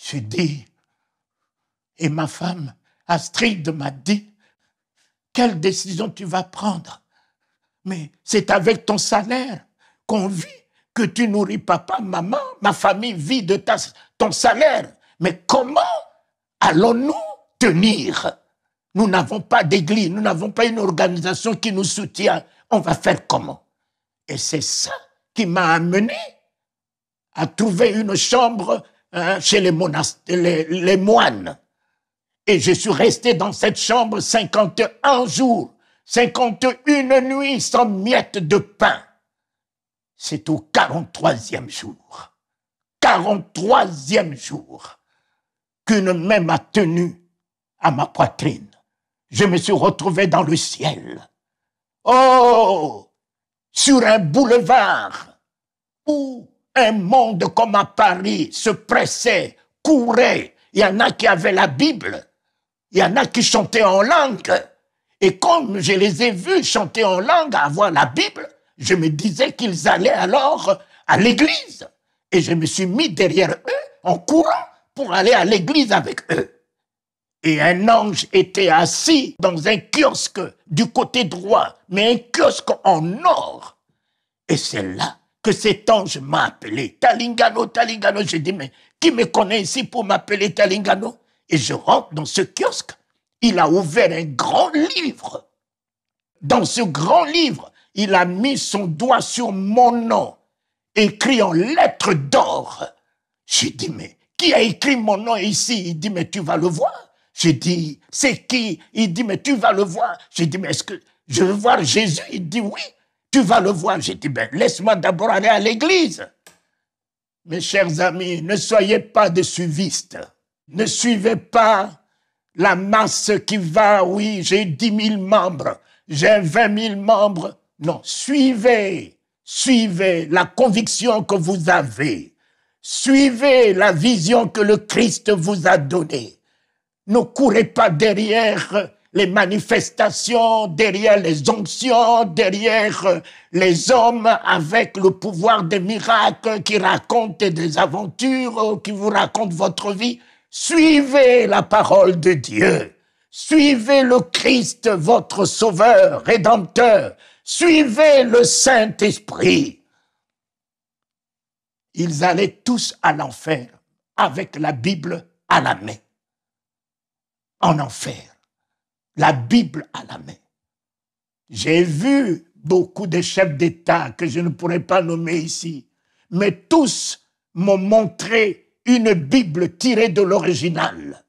Je dis, et ma femme, Astrid, m'a dit, quelle décision tu vas prendre? Mais c'est avec ton salaire qu'on vit, que tu nourris papa, maman, ma famille vit de ton salaire. Mais comment allons-nous tenir? Nous n'avons pas d'église, nous n'avons pas une organisation qui nous soutient. On va faire comment? Et c'est ça qui m'a amené à trouver une chambre chez les moines. Et je suis resté dans cette chambre 51 jours, 51 nuits sans miettes de pain. C'est au 43e jour, 43e jour, qu'une main m'a tenu à ma poitrine. Je me suis retrouvé dans le ciel. Oh, sur un boulevard où un monde comme à Paris se pressait, courait. Il y en a qui avaient la Bible, il y en a qui chantaient en langue. Et comme je les ai vus chanter en langue, avoir la Bible, je me disais qu'ils allaient alors à l'église. Et je me suis mis derrière eux en courant pour aller à l'église avec eux. Et un ange était assis dans un kiosque du côté droit, mais un kiosque en or. Et c'est là que cet ange m'a appelé. Talingano, Talingano. J'ai dit, mais qui me connaît ici pour m'appeler Talingano? Et je rentre dans ce kiosque. Il a ouvert un grand livre. Dans ce grand livre, il a mis son doigt sur mon nom, écrit en lettres d'or. J'ai dit, mais qui a écrit mon nom ici? Il dit, mais tu vas le voir. J'ai dit, c'est qui? Il dit, mais tu vas le voir. J'ai dit, mais est-ce que je veux voir Jésus? Il dit, oui, tu vas le voir. J'ai dit, ben, laisse-moi d'abord aller à l'église. Mes chers amis, ne soyez pas des suivistes. Ne suivez pas la masse qui va, oui, j'ai 10 000 membres, j'ai 20 000 membres. Non, suivez la conviction que vous avez. Suivez la vision que le Christ vous a donnée. Ne courez pas derrière les manifestations, derrière les onctions, derrière les hommes avec le pouvoir des miracles qui racontent des aventures, qui vous racontent votre vie. Suivez la parole de Dieu. Suivez le Christ, votre sauveur, rédempteur. Suivez le Saint-Esprit. Ils allaient tous à l'enfer avec la Bible à la main. En enfer. La Bible à la main. J'ai vu beaucoup de chefs d'État que je ne pourrais pas nommer ici, mais tous m'ont montré une Bible tirée de l'original.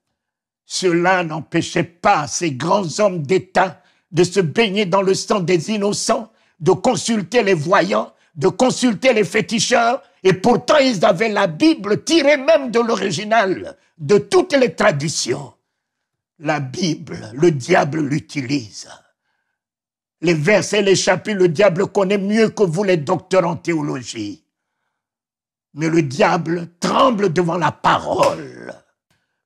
Cela n'empêchait pas ces grands hommes d'État de se baigner dans le sang des innocents, de consulter les voyants, de consulter les féticheurs, et pourtant ils avaient la Bible tirée même de l'original, de toutes les traditions. La Bible, le diable l'utilise. Les versets, les chapitres, le diable connaît mieux que vous les docteurs en théologie. Mais le diable tremble devant la parole.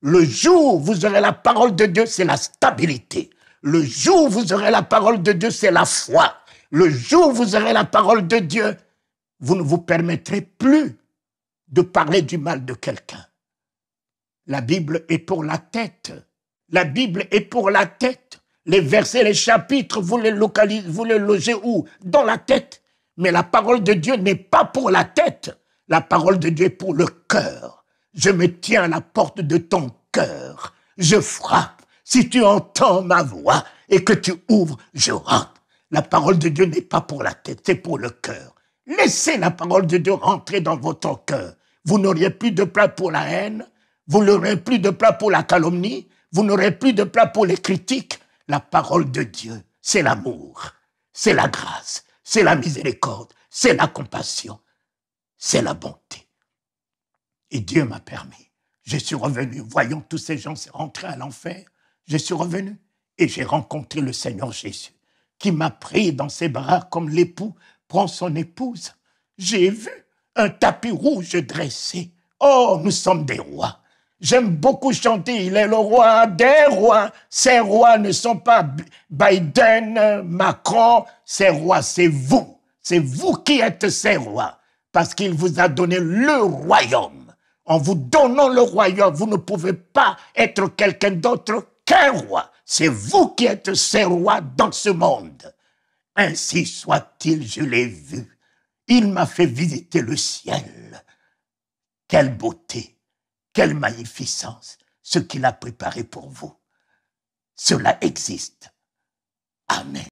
Le jour où vous aurez la parole de Dieu, c'est la stabilité. Le jour où vous aurez la parole de Dieu, c'est la foi. Le jour où vous aurez la parole de Dieu, vous ne vous permettrez plus de parler du mal de quelqu'un. La Bible est pour la tête. La Bible est pour la tête. Les versets, les chapitres, vous les localisez, vous les logez où? Dans la tête. Mais la parole de Dieu n'est pas pour la tête. La parole de Dieu est pour le cœur. Je me tiens à la porte de ton cœur. Je frappe. Si tu entends ma voix et que tu ouvres, je rentre. La parole de Dieu n'est pas pour la tête, c'est pour le cœur. Laissez la parole de Dieu rentrer dans votre cœur. Vous n'auriez plus de place pour la haine. Vous n'aurez plus de place pour la calomnie. Vous n'aurez plus de place pour les critiques. La parole de Dieu, c'est l'amour, c'est la grâce, c'est la miséricorde, c'est la compassion, c'est la bonté. Et Dieu m'a permis. Je suis revenu, voyant tous ces gens rentrer à l'enfer, je suis revenu et j'ai rencontré le Seigneur Jésus qui m'a pris dans ses bras comme l'époux prend son épouse. J'ai vu un tapis rouge dressé. Oh, nous sommes des rois. J'aime beaucoup chanter, il est le roi des rois. Ces rois ne sont pas Biden, Macron, ces rois, c'est vous. C'est vous qui êtes ces rois, parce qu'il vous a donné le royaume. En vous donnant le royaume, vous ne pouvez pas être quelqu'un d'autre qu'un roi. C'est vous qui êtes ce roi dans ce monde. Ainsi soit-il, je l'ai vu. Il m'a fait visiter le ciel. Quelle beauté, quelle magnificence, ce qu'il a préparé pour vous. Cela existe. Amen.